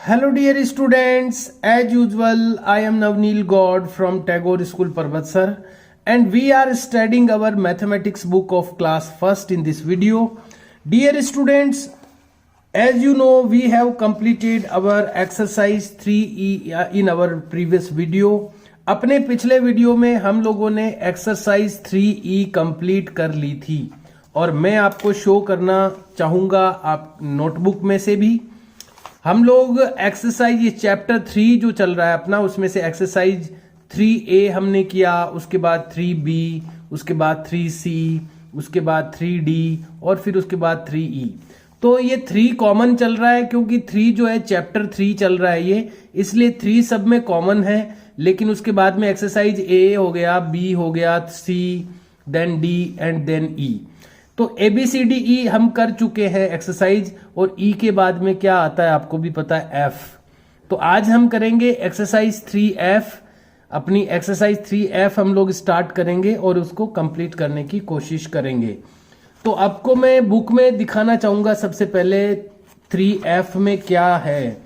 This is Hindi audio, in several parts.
Hello dear students, as usual I am Navneel God from Tagore School Parvatsar and we are studying our mathematics book of class first in this video. Dear students, as you know we have completed our exercise 3E in our previous video. अपने पिछले वीडियो में हम लोगों ने एक्सरसाइज 3E कंप्लीट कर ली थी और मैं आपको शो करना चाहूँगा आप नोटबुक में से भी हम लोग एक्सरसाइज ये चैप्टर 3 जो चल रहा है अपना उसमें से एक्सरसाइज 3A हमने किया, उसके बाद 3B, उसके बाद 3C, उसके बाद 3D और फिर उसके बाद 3E। तो ये 3 कॉमन चल रहा है क्योंकि 3 जो है चैप्टर 3 चल रहा है ये, इसलिए 3 सब में कॉमन है। लेकिन उसके बाद में एक्सरसाइज A हो गया, B हो गया, C, then D and then E। तो ABCDE हम कर चुके हैं एक्सरसाइज और E के बाद में क्या आता है आपको भी पता है F। तो आज हम करेंगे एक्सरसाइज 3F। अपनी एक्सरसाइज 3F हम लोग स्टार्ट करेंगे और उसको कंप्लीट करने की कोशिश करेंगे। तो आपको मैं बुक में दिखाना चाहूंगा सबसे पहले 3F में क्या है।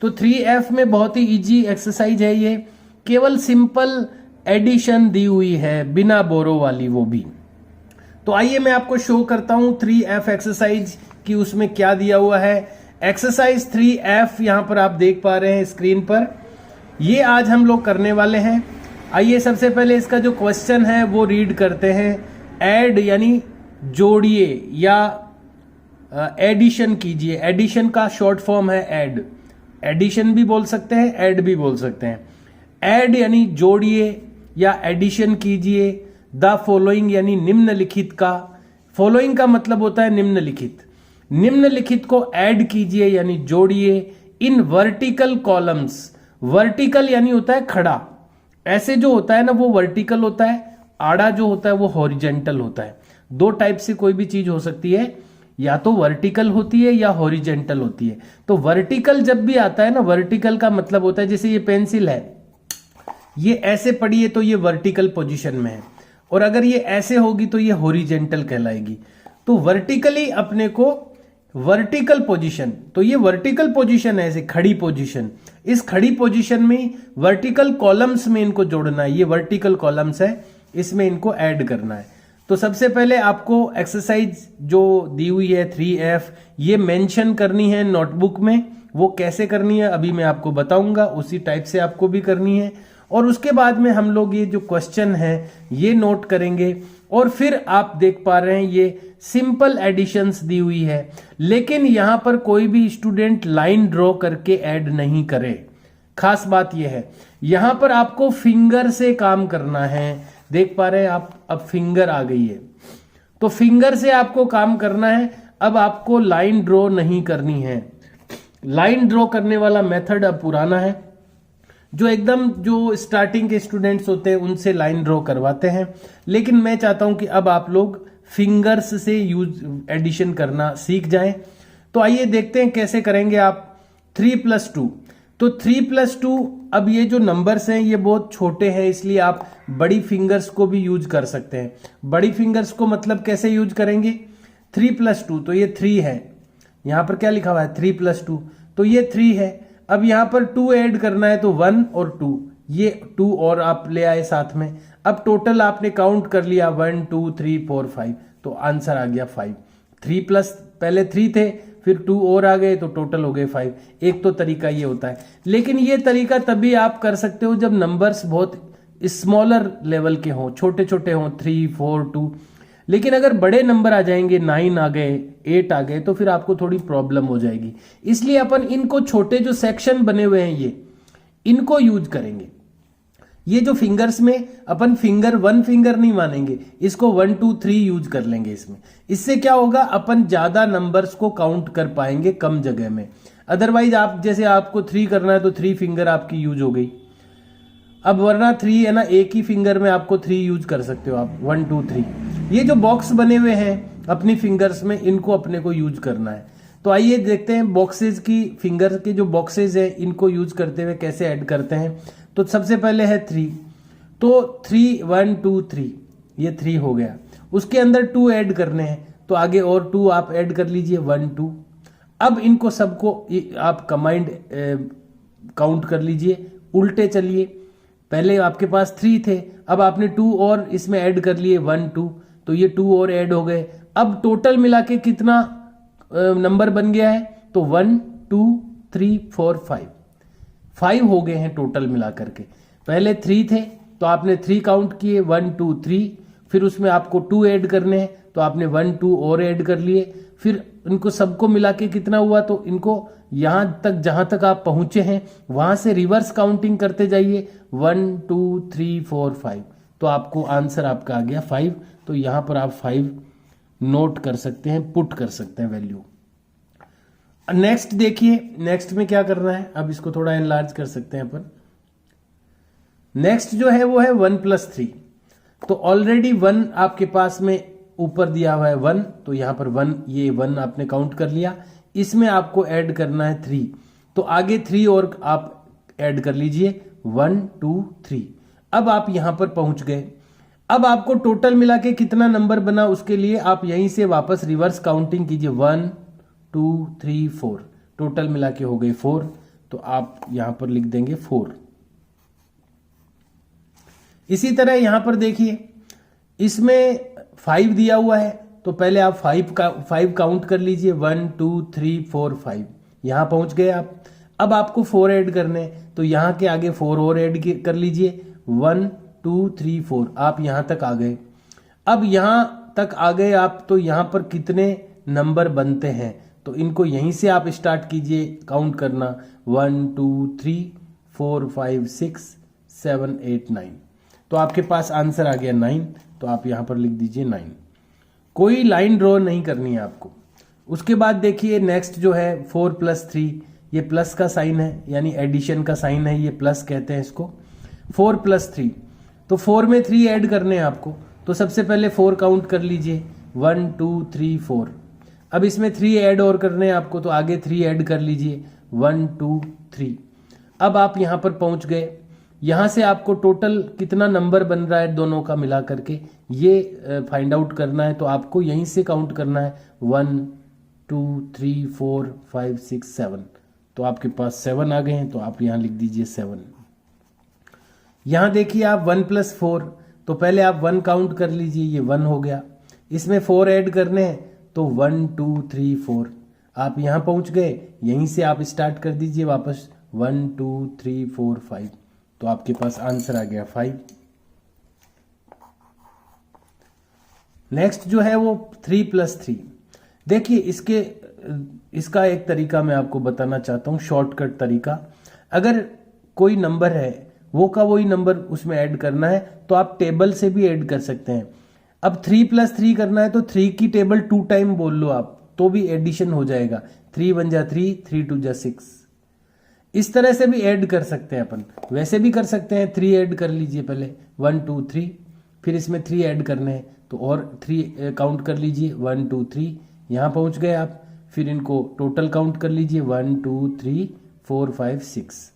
तो 3F में बहुत ही इजी एक्सरसाइज है ये, केवल सिंपल एडिशन दी हुई है बिना बोरो वाली वो भी। तो आइए मैं आपको शो करता हूं 3F एक्सरसाइज की उसमें क्या दिया हुआ है। एक्सरसाइज 3F यहां पर आप देख पा रहे हैं स्क्रीन पर, ये आज हम लोग करने वाले हैं। आइए सबसे पहले इसका जो क्वेश्चन है वो रीड करते हैं। ऐड यानी जोड़िए या एडिशन कीजिए। एडिशन का शॉर्ट फॉर्म है ऐड, एडिशन भी बोल सकते हैं, ऐड भी बोल सकते हैं। ऐड यानी जोड़िए या एडिशन कीजिए। द फॉलोइंग यानी निम्नलिखित का, फॉलोइंग का मतलब होता है निम्नलिखित, निम्नलिखित को ऐड कीजिए यानी जोड़िए। इन वर्टिकल कॉलम्स, वर्टिकल यानी होता है खड़ा, ऐसे जो होता है ना वो वर्टिकल होता है, आड़ा जो होता है वो हॉरिजेंटल होता है। दो टाइप से कोई भी चीज हो सकती है, या तो वर्टिकल होती है या हॉरिजेंटल होती है। तो वर्टिकल जब भी आता है ना, वर्टिकल का मतलब होता है जैसे ये पेंसिल है, ये ऐसे पड़ी है तो ये वर्टिकल पोजीशन में है, और अगर ये ऐसे होगी तो ये हॉरिजेंटल कहलाएगी। तो वर्टिकली अपने को वर्टिकल पोजीशन, तो ये वर्टिकल पोजीशन है, ऐसे खड़ी पोजीशन। इस खड़ी पोजीशन में वर्टिकल कॉलम्स में इनको जोड़ना है, ये वर्टिकल कॉलम्स है, इसमें इनको ऐड करना है। तो सबसे पहले आपको एक्सरसाइज जो दी हुई है 3F ये मेंशन करनी है नोटबुक में। वो कैसे करनी है अभी मैं आपको बताऊंगा, उसी टाइप से आपको भी करनी है। और उसके बाद में हम लोग ये जो क्वेश्चन है ये नोट करेंगे और फिर आप देख पा रहे हैं ये सिंपल एडिशंस दी हुई है। लेकिन यहां पर कोई भी स्टूडेंट लाइन ड्रॉ करके ऐड नहीं करे। खास बात यह है यहां पर आपको फिंगर से काम करना है। देख पा रहे हैं आप, अब फिंगर आ गई है तो फिंगर से आपको काम करना है। अब आपको लाइन ड्रॉ नहीं करनी है। लाइन ड्रॉ करने वाला मेथड अब पुराना है, जो एकदम जो स्टार्टिंग के स्टूडेंट्स होते हैं उनसे लाइन ड्रॉ करवाते हैं। लेकिन मैं चाहता हूं कि अब आप लोग फिंगर्स से यूज एडिशन करना सीख जाएं। तो आइए देखते हैं कैसे करेंगे आप। 3+2, तो 3+2, अब ये जो नंबर्स हैं ये बहुत छोटे हैं इसलिए आप बड़ी फिंगर्स को भी यूज कर सकते हैं। बड़ी फिंगर्स को मतलब कैसे यूज करेंगे, 3+2, तो ये 3 है, यहां पर क्या लिखा हुआ है 3+2, तो ये 3 है। अब यहां पर 2 ऐड करना है तो 1 और 2, ये 2 और आप ले आए साथ में। अब टोटल आपने काउंट कर लिया 1 2 3 4 5, तो आंसर आ गया 5। 3 प्लस पहले 3 थे फिर 2 और आ गए तो टोटल हो गए 5। एक तो तरीका ये होता है, लेकिन ये तरीका तभी आप कर सकते हो जब नंबर्स बहुत स्मॉलर लेवल के हों, छोटे छोटे हों, 3 4 2। लेकिन अगर बड़े नंबर आ जाएंगे, 9 आ गए, 8 आ गए, तो फिर आपको थोड़ी प्रॉब्लम हो जाएगी। इसलिए अपन इनको छोटे जो सेक्शन बने हुए हैं ये इनको यूज करेंगे। ये जो फिंगर्स में अपन फिंगर 1 फिंगर नहीं मानेंगे, इसको 1 2 3 यूज कर लेंगे इसमें। इससे क्या होगा, अपन ज्यादा नंबर्स को काउंट कर पाएंगे कम जगह में। अदरवाइज आप जैसे आपको 3 करना है तो 3 फिंगर आपकी यूज हो गई। अब वरना 3 है ना, एक ही फिंगर में आपको 3 यूज कर सकते हो आप, 1 2 3। ये जो बॉक्स बने हुए हैं अपनी फिंगर्स में इनको अपने को यूज करना है। तो आइए देखते हैं बॉक्सेस की, फिंगर के जो बॉक्सेस हैं इनको यूज करते हुए कैसे ऐड करते हैं। तो सबसे पहले है 3, तो 3 1 2 3, ये 3 हो गया। उसके अंदर 2 ऐड करने हैं तो आगे और 2 आप ऐड कर लीजिए, 1 2। अब इनको सबको आप कंबाइंड काउंट कर लीजिए, उल्टे चलिए। पहले आपके पास 3 थे, अब आपने 2 और इसमें ऐड कर लिए 1 2, तो ये 2 और ऐड हो गए। अब टोटल मिला के कितना नंबर बन गया है, तो 1 2 3 4 5 हो गए हैं टोटल मिला करके। पहले 3 थे तो आपने 3 काउंट किए, 1 2 3, फिर उसमें आपको 2 ऐड करने हैं तो आपने 1 2 और ऐड कर लिए। फिर इनको सबको मिला के कितना हुआ, तो इनको यहां तक जहां तक आप पहुंचे हैं वहां से रिवर्स काउंटिंग करते जाइए, 1 2 3 4 5, तो आपको आंसर आपका आ गया 5। तो यहां पर आप 5 नोट कर सकते हैं, पुट कर सकते हैं वैल्यू। नेक्स्ट देखिए, नेक्स्ट में क्या करना है, अब इसको थोड़ा एनलार्ज कर सकते हैं अपन। नेक्स्ट जो है वो है 1 + 3। तो ऑलरेडी 1 आपके पास में ऊपर दिया हुआ है 1, तो यहां पर 1, ये 1 आपने काउंट कर लिया। इसमें आपको ऐड करना है 3, तो आगे 3 और आप ऐड कर लीजिए, 1 2 3। अब आप यहां पर पहुंच गए। अब आपको टोटल मिला के कितना नंबर बना, उसके लिए आप यहीं से वापस रिवर्स काउंटिंग कीजिए, 1 2 3 4, टोटल मिला के हो गए 4, तो आप यहां पर लिख देंगे 4। इसी तरह यहां पर देखिए, इसमें 5 दिया हुआ है, तो पहले आप 5 काउंट कर लीजिए, 1 2 3 4 5, यहां पहुंच गए आप। अब आपको 4 ऐड करने, तो यहां के आगे 4 और ऐड कर लीजिए, 1 2 3 4, आप यहां तक आ गए। अब यहां तक आ गए आप, तो यहां पर कितने नंबर बनते हैं, तो इनको यहीं से आप स्टार्ट कीजिए काउंट करना, 1 2 3 4 5 6 7 8 9, तो आपके पास आंसर आ गया 9, तो आप यहां पर लिख दीजिए 9। कोई लाइन ड्रॉ नहीं करनी है आपको। उसके बाद देखिए नेक्स्ट जो है 4 + 3, ये प्लस का साइन है, यानी एडिशन का साइन है, ये प्लस कहते हैं इसको। 4 + 3, तो 4 में 3 ऐड करने हैं आपको, तो सबसे पहले 4 काउंट कर लीजिए, 1 2 3 4। अब इसमें 3 ऐड और करने हैं आपको, तो आगे 3 ऐड कर लीजिए, 1 2 3। अब आप यहां पर पहुंच गए। यहां से आपको टोटल कितना नंबर बन रहा है दोनों का मिला करके, ये फाइंड आउट करना है, तो आपको यहीं से काउंट करना है, 1 2 3 4 5 6 7, तो आपके पास 7 आ गए हैं, तो आप यहां लिख दीजिए 7। यहां देखिए आप 1 + 4, तो पहले आप 1 काउंट कर लीजिए, ये 1 हो गया। इसमें 4 ऐड करने हैं, तो 1 2 3 4, आप यहां पहुंच गए। यहीं से आप स्टार्ट कर दीजिए वापस, 1 2 3 4 5, तो आपके पास आंसर आ गया 5। नेक्स्ट जो है वो 3 + 3। देखिए इसका एक तरीका मैं आपको बताना चाहता हूं, शॉर्टकट तरीका। अगर कोई नंबर है, वो का वही नंबर उसमें ऐड करना है, तो आप टेबल से भी ऐड कर सकते हैं। अब 3 + 3 करना है, तो 3 की टेबल 2 टाइम बोल लो आप, तो भी एडिशन हो जाएगा, 3 1 जा 3, 3 2 जा 6। इस तरह से भी ऐड कर सकते हैं अपन, वैसे भी कर सकते हैं। 3 ऐड कर लीजिए पहले, 1 2 3, फिर इसमें 3 ऐड करने हैं, तो और 3 काउंट कर लीजिए, 1 2 3, यहां पहुंच गए आप। फिर इनको टोटल काउंट कर लीजिए, 1 2 3 4 5 6,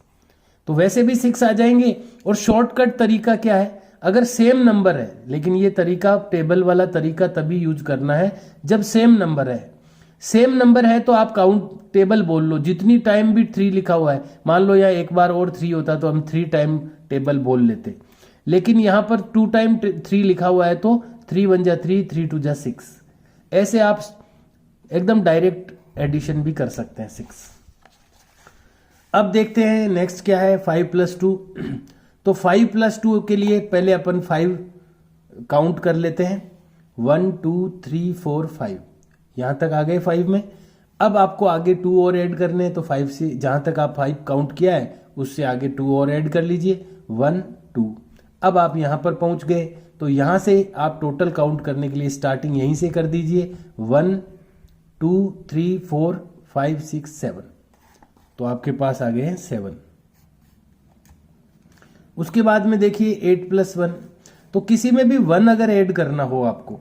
तो वैसे भी 6 आ जाएंगे। और शॉर्टकट तरीका क्या है, अगर सेम नंबर है, लेकिन ये तरीका टेबल वाला तरीका तभी यूज करना है जब सेम नंबर है। सेम नंबर है तो आप काउंट टेबल बोल लो, जितनी टाइम भी 3 लिखा हुआ है, मान लो यहाँ एक बार और 3 होता तो हम 3 टाइम टेबल बोल लेते, लेकिन यहां पर 2 टाइम 3 लिखा हुआ है, तो 3 1 जा 3, 3 2 जा 6, ऐसे आप एकदम डायरेक्ट एडिशन भी कर सकते हैं 6। अब देखते हैं नेक्स्ट क्या है, 5 + 2। तो 5 + 2 के लिए पहले अपन 5 काउंट कर लेते हैं, 1 2 3 4 5, यहां तक आ गए 5 में। अब आपको आगे 2 और ऐड करने हैं, तो 5 से जहां तक आप 5 काउंट किया है उससे आगे 2 और ऐड कर लीजिए, 1 2। अब आप यहां पर पहुंच गए, तो यहां से आप टोटल काउंट करने के लिए स्टार्टिंग यहीं से कर दीजिए, 1 2 3 4 5 6 7, तो आपके पास आ गए हैं 7। उसके बाद में देखिए 8 + 1, तो किसी में भी 1 अगर ऐड करना हो आपको,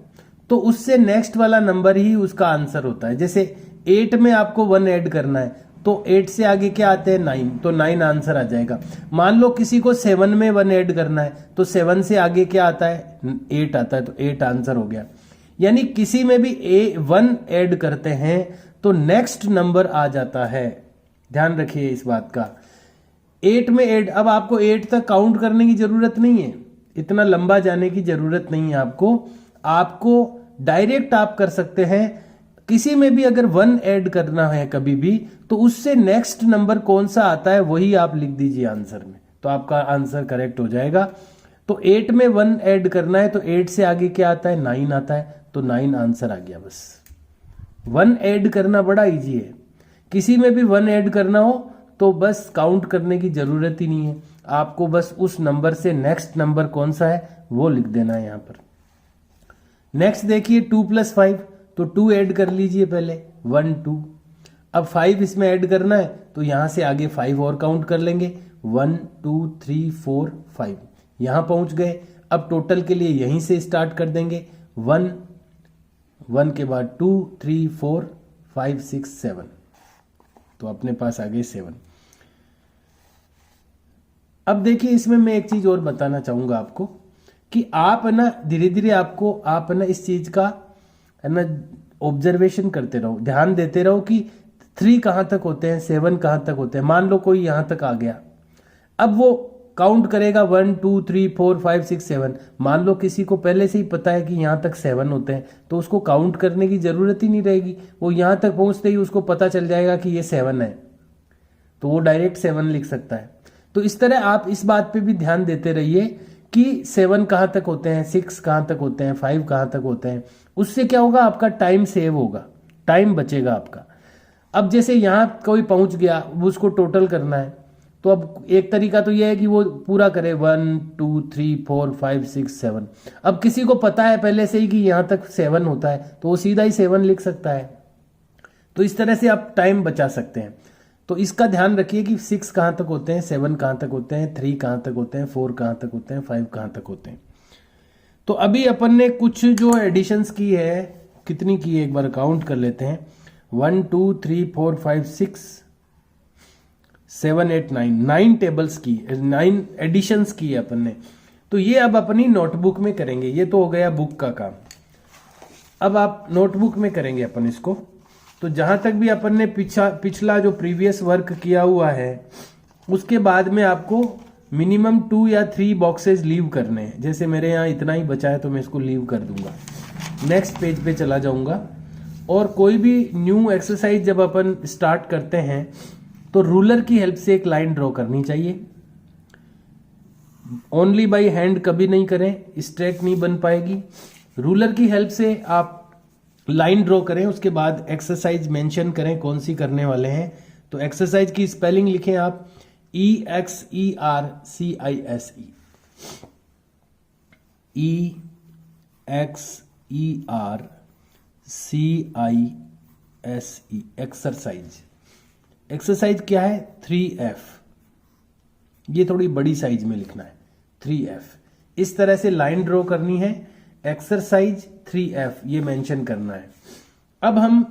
तो उससे नेक्स्ट वाला नंबर ही उसका आंसर होता है। जैसे 8 में आपको 1 ऐड करना है, तो 8 से आगे क्या आते हैं 9, तो 9 आंसर आ जाएगा। मान लो किसी को 7 में 1 ऐड करना है, तो 7 से आगे क्या आता है 8 आता है, तो 8 आंसर हो गया। यानी किसी में भी 1 ऐड करते हैं तो नेक्स्ट नंबर आ जाता है। ध्यान रखिए इस बात का। 8 में ऐड, अब आपको 8 तक काउंट करने की जरूरत नहीं है, इतना लंबा जाने की जरूरत नहीं है आपको डायरेक्ट आप कर सकते हैं। किसी में भी अगर 1 ऐड करना है कभी भी, तो उससे नेक्स्ट नंबर कौन सा आता है वही आप लिख दीजिए आंसर में, तो आपका आंसर करेक्ट हो जाएगा। तो 8 में 1 ऐड करना है, तो 8 से आगे क्या आता है, 9 आता है, तो 9 आंसर आ गया। बस 1 ऐड करना बड़ा इजी है। किसी में भी 1 ऐड करना हो तो बस काउंट करने की जरूरत ही नहीं है, आपको बस उस नंबर से नेक्स्ट नंबर कौन सा है वो लिख देना है यहां पर। नेक्स्ट देखिए 2 + 5, तो 2 ऐड कर लीजिए पहले, 1 2। अब 5 इसमें ऐड करना है, तो यहां से आगे 5 और काउंट कर लेंगे, 1 2 3 4 5, यहां पहुंच गए। अब टोटल के लिए यहीं से स्टार्ट कर देंगे, 1 1 के बाद 2 3 4 5 6 7, तो अपने पास आ गए 7। अब देखिए इसमें मैं एक चीज और बताना चाहूंगा आपको कि आप है ना धीरे धीरे आप है ना इस चीज का है ना ऑब्जर्वेशन करते रहो, ध्यान देते रहो कि 3 कहां तक होते हैं, 7 कहां तक होते हैं। मान लो कोई यहां तक आ गया, अब वो काउंट करेगा 1 2 3 4 5 6 7। मान लो किसी को पहले से ही पता है कि यहां तक 7 होते हैं, तो उसको काउंट करने की जरूरत ही नहीं रहेगी, वो यहां तक पहुंचते ही उसको पता चल जाएगा कि ये 7 है, तो वो डायरेक्ट 7 लिख सकता है। तो इस तरह आप इस बात पे भी ध्यान देते रहिए कि 7 कहां तक होते हैं, 6 कहां तक होते हैं, 5 कहां तक होते हैं। उससे क्या होगा, आपका टाइम सेव होगा, टाइम बचेगा आपका। अब जैसे यहां कोई पहुंच गया, उसको टोटल करना है, तो अब एक तरीका तो यह है कि वो पूरा करे 1 2 3 4 5 6 7। अब किसी को पता है पहले से ही कि यहां तक 7 होता है, तो वो सीधा ही 7 लिख सकता है। तो इस तरह से आप टाइम बचा सकते हैं। तो इसका ध्यान रखिए कि 6 कहां तक होते हैं, 7 कहां तक होते हैं, 3 कहां तक होते हैं, 4 कहां तक होते हैं, 5 कहां तक होते हैं। तो अभी अपन ने कुछ जो एडिशंस की है, कितनी की है एक बार काउंट कर लेते हैं, 1 2 3 4 5 6 7 8 9, 9 टेबल्स की, 9 एडिशंस की है अपन ने। तो ये अब अपनी नोटबुक में करेंगे, ये तो हो गया बुक का काम। अब आप नोटबुक में करेंगे अपन इसको। तो जहां तक भी अपन ने पिछला जो प्रीवियस वर्क किया हुआ है, उसके बाद में आपको मिनिमम 2 या 3 बॉक्सेस लीव करने हैं। जैसे मेरे यहाँ इतना ही बचा है तो मैं इसको लीव कर दूंगा, नेक्स्ट पेज पे चला जाऊंगा। और कोई भी न्यू एक्सरसाइज जब अपन स्टार्ट करते हैं तो रूलर की हेल्प से एक लाइन ड्रॉ करनी चाहिए। ओनली बाय हैंड कभी नहीं करें, स्ट्रेट नहीं बन पाएगी। रूलर की हेल्प से आप लाइन ड्रॉ करें, उसके बाद एक्सरसाइज मेंशन करें कौन सी करने वाले हैं। तो एक्सरसाइज की स्पेलिंग लिखें आप, EXERCISE, EXERCISE, एक्सरसाइज। एक्सरसाइज क्या है, 3F, ये थोड़ी बड़ी साइज में लिखना है, 3F। इस तरह से लाइन ड्रॉ करनी है, एक्सरसाइज 3F ये मेंशन करना है। अब हम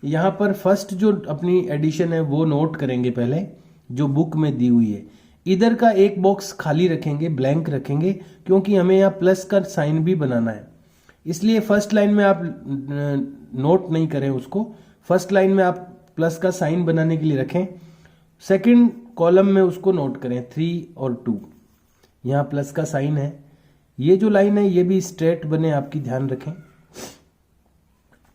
यहां पर फर्स्ट जो अपनी एडिशन है वो नोट करेंगे पहले, जो बुक में दी हुई है। इधर का एक बॉक्स खाली रखेंगे, ब्लैंक रखेंगे, क्योंकि हमें यहाँ प्लस का साइन भी बनाना है। इसलिए फर्स्ट लाइन में आप नोट नहीं करें उसको, फर्स्ट लाइन में आप प्लस का साइन बनाने के लिए रखें, सेकंड कॉलम में उसको नोट करें 3 और 2, यहाँ प्लस का साइन है। ये जो लाइन है ये भी स्ट्रेट बने, आपकी ध्यान रखें।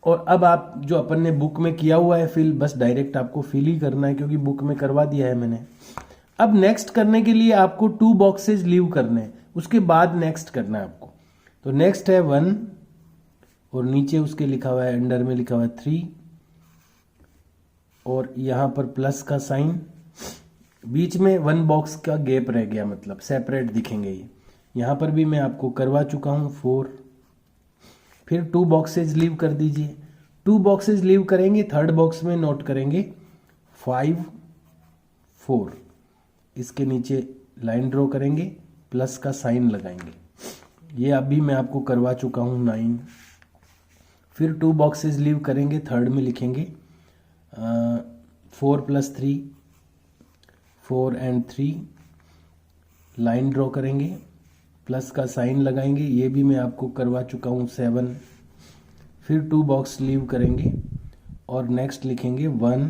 और अब आप जो अपन ने बुक में किया हुआ है फिल, बस डायरेक्ट आपको फिल ही करना है, क्योंकि बुक में करवा दिया है मैंने। अब नेक्स्ट करने के लिए आपको 2 बॉक्सेस लीव करने हैं, उसके बाद नेक्स्ट करना है आपको। तो नेक्स्ट है 1 और नीचे उसके लिखा हुआ है, अंडर में लिखा हुआ है 3 और यहां पर प्लस का साइन, बीच में 1 बॉक्स का गैप रह गया, मतलब सेपरेट दिखेंगे ये। यहां पर भी मैं आपको करवा चुका हूं 4। फिर 2 बॉक्सेस लीव कर दीजिए, 2 बॉक्सेस लीव करेंगे, थर्ड बॉक्स में नोट करेंगे 5 4, इसके नीचे लाइन ड्रॉ करेंगे, प्लस का साइन लगाएंगे। ये अभी मैं आपको करवा चुका हूं 9। फिर 2 बॉक्सेस लीव करेंगे, थर्ड में लिखेंगे 4 + 3, 4 and 3, लाइन ड्रॉ करेंगे, प्लस का साइन लगाएंगे, ये भी मैं आपको करवा चुका हूँ 7। फिर 2 बॉक्स लीव करेंगे, और नेक्स्ट लिखेंगे 1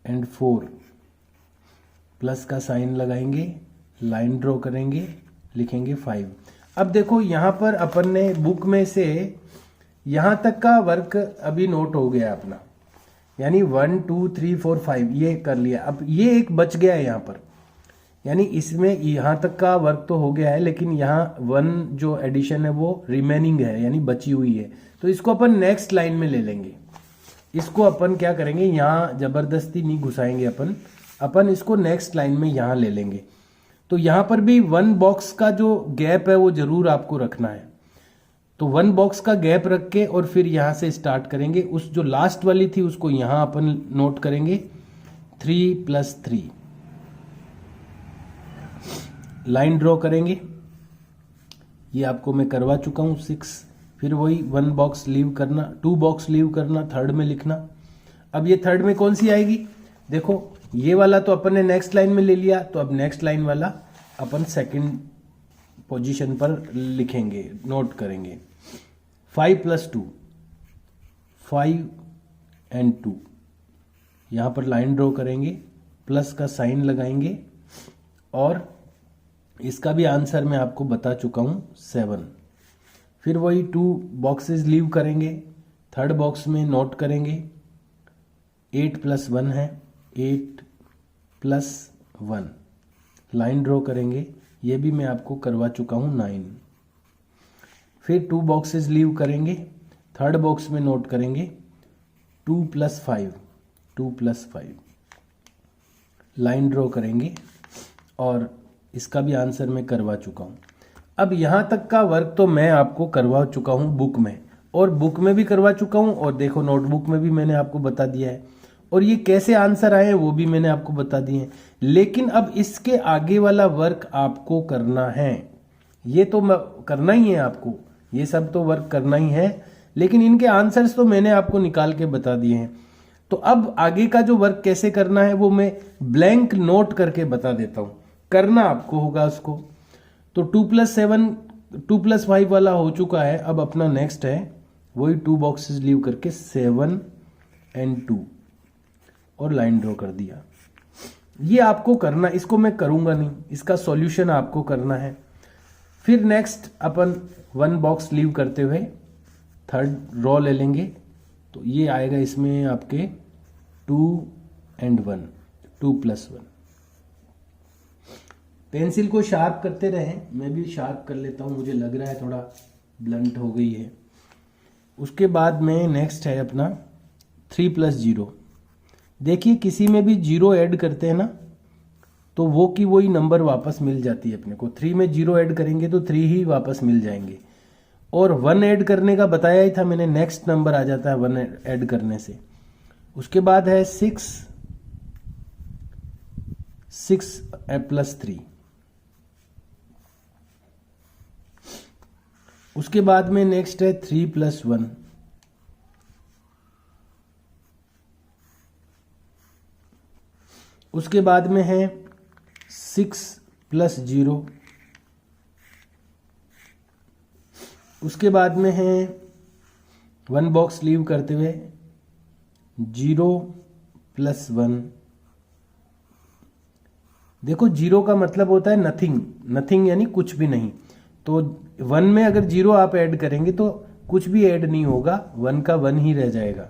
and 4, प्लस का साइन लगाएंगे, लाइन ड्रॉ करेंगे, लिखेंगे 5। अब देखो यहाँ पर अपन ने बुक में से यहाँ तक का वर्क अभी नोट हो गया अपना, यानी 1 2 3 4 5 ये कर लिया। अब ये एक बच गया है यहाँ पर, यानी इसमें यहाँ तक का वर्क तो हो गया है, लेकिन यहाँ 1 जो एडिशन है वो रिमेनिंग है, यानी बची हुई है। तो इसको अपन नेक्स्ट लाइन में ले लेंगे। इसको अपन क्या करेंगे, यहाँ जबरदस्ती नहीं घुसाएंगे अपन इसको नेक्स्ट लाइन में यहाँ ले लेंगे। तो यहाँ पर भी 1 बॉक्स का जो गैप है वो जरूर आपको रखना है। तो 1 बॉक्स का गैप रख के और फिर यहाँ से स्टार्ट करेंगे। उस जो लास्ट वाली थी उसको यहाँ अपन नोट करेंगे 3 + 3, लाइन ड्रॉ करेंगे। ये आपको मैं करवा चुका हूँ 6। फिर वही 1 बॉक्स लीव करना, 2 बॉक्स लीव करना, थर्ड में लिखना। अब ये थर्ड में कौन सी आएगी, देखो ये वाला तो अपन ने नेक्स्ट लाइन में ले लिया, तो अब नेक्स्ट लाइन वाला अपन सेकंड पोजीशन पर लिखेंगे, नोट करेंगे। 5 + 2, 5 and 2, यहाँ पर लाइन ड्रॉ करेंगे, प्लस का साइन लगाएंगे और इसका भी आंसर मैं आपको बता चुका हूँ 7। फिर वही 2 बॉक्सेस लीव करेंगे, थर्ड बॉक्स में नोट करेंगे 8 + 1 है, 8 + 1, लाइन ड्रॉ करेंगे। ये भी मैं आपको करवा चुका हूँ 9। फिर 2 बॉक्सेस लीव करेंगे, थर्ड बॉक्स में नोट करेंगे 2 + 5, 2 + 5, लाइन ड्रॉ करेंगे और इसका भी आंसर मैं करवा चुका हूँ। अब यहाँ तक का वर्क तो मैं आपको करवा चुका हूँ बुक में, और बुक में भी करवा चुका हूँ, और देखो नोटबुक में भी मैंने आपको बता दिया है, और ये कैसे आंसर आए वो भी मैंने आपको बता दिए हैं। लेकिन अब इसके आगे वाला वर्क आपको करना है, ये तो करना ही है आपको, ये सब तो वर्क करना ही है, लेकिन इनके आंसर्स तो मैंने आपको निकाल के बता दिए हैं। तो अब आगे का जो वर्क कैसे करना है वो मैं ब्लैंक नोट करके बता देता हूँ, करना आपको होगा उसको। तो 2 + 7, 2 + 5 वाला हो चुका है। अब अपना नेक्स्ट है वही 2 बॉक्सेस लीव करके 7 and 2 और लाइन ड्रॉ कर दिया। ये आपको करना, इसको मैं करूंगा नहीं, इसका सॉल्यूशन आपको करना है। फिर नेक्स्ट अपन 1 बॉक्स लीव करते हुए थर्ड रॉ ले लेंगे, तो ये आएगा इसमें आपके 2 and 1, 2 + 1। पेंसिल को शार्प करते रहें, मैं भी शार्प कर लेता हूँ, मुझे लग रहा है थोड़ा ब्लंट हो गई है। उसके बाद में नेक्स्ट है अपना 3 + 0। देखिए किसी में भी 0 ऐड करते हैं ना तो वो की वही नंबर वापस मिल जाती है अपने को। 3 में 0 ऐड करेंगे तो 3 ही वापस मिल जाएंगे, और 1 ऐड करने का बताया ही था मैंने, नेक्स्ट नंबर आ जाता है 1 ऐड करने से। उसके बाद है 6 + 3। उसके बाद में नेक्स्ट है 3 + 1। उसके बाद में है 6 + 0। उसके बाद में है 1 बॉक्स लीव करते हुए 0 + 1। देखो 0 का मतलब होता है नथिंग, नथिंग यानी कुछ भी नहीं। तो 1 में अगर 0 आप ऐड करेंगे तो कुछ भी ऐड नहीं होगा, 1 का 1 ही रह जाएगा।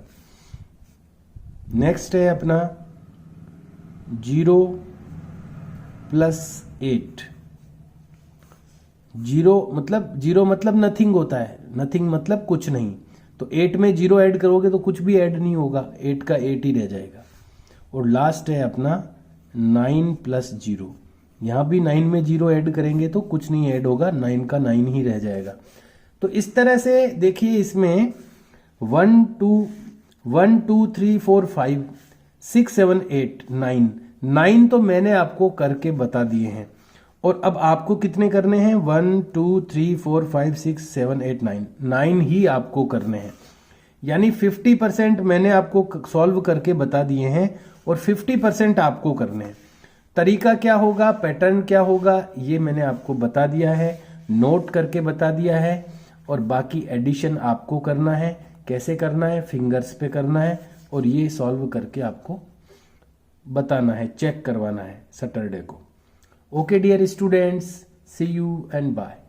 नेक्स्ट है अपना 0 + 8। 0 मतलब नथिंग होता है, नथिंग मतलब कुछ नहीं। तो 8 में 0 ऐड करोगे तो कुछ भी ऐड नहीं होगा, 8 का 8 ही रह जाएगा। और लास्ट है अपना 9 + 0। यहाँ भी 9 में 0 ऐड करेंगे तो कुछ नहीं ऐड होगा, 9 का 9 ही रह जाएगा। तो इस तरह से देखिए इसमें 1 2 3 4 5 6 7 8 9 तो मैंने आपको करके बता दिए हैं। और अब आपको कितने करने हैं, 1 2 3 4 5 6 7 8 9 ही आपको करने हैं। यानी 50% मैंने आपको सॉल्व करके बता दिए हैं और 50% आपको करने हैं। तरीका क्या होगा, पैटर्न क्या होगा, ये मैंने आपको बता दिया है, नोट करके बता दिया है, और बाकी एडिशन आपको करना है। कैसे करना है, फिंगर्स पे करना है और ये सॉल्व करके आपको बताना है, चेक करवाना है सैटरडे को। Okay dear students, see you and bye.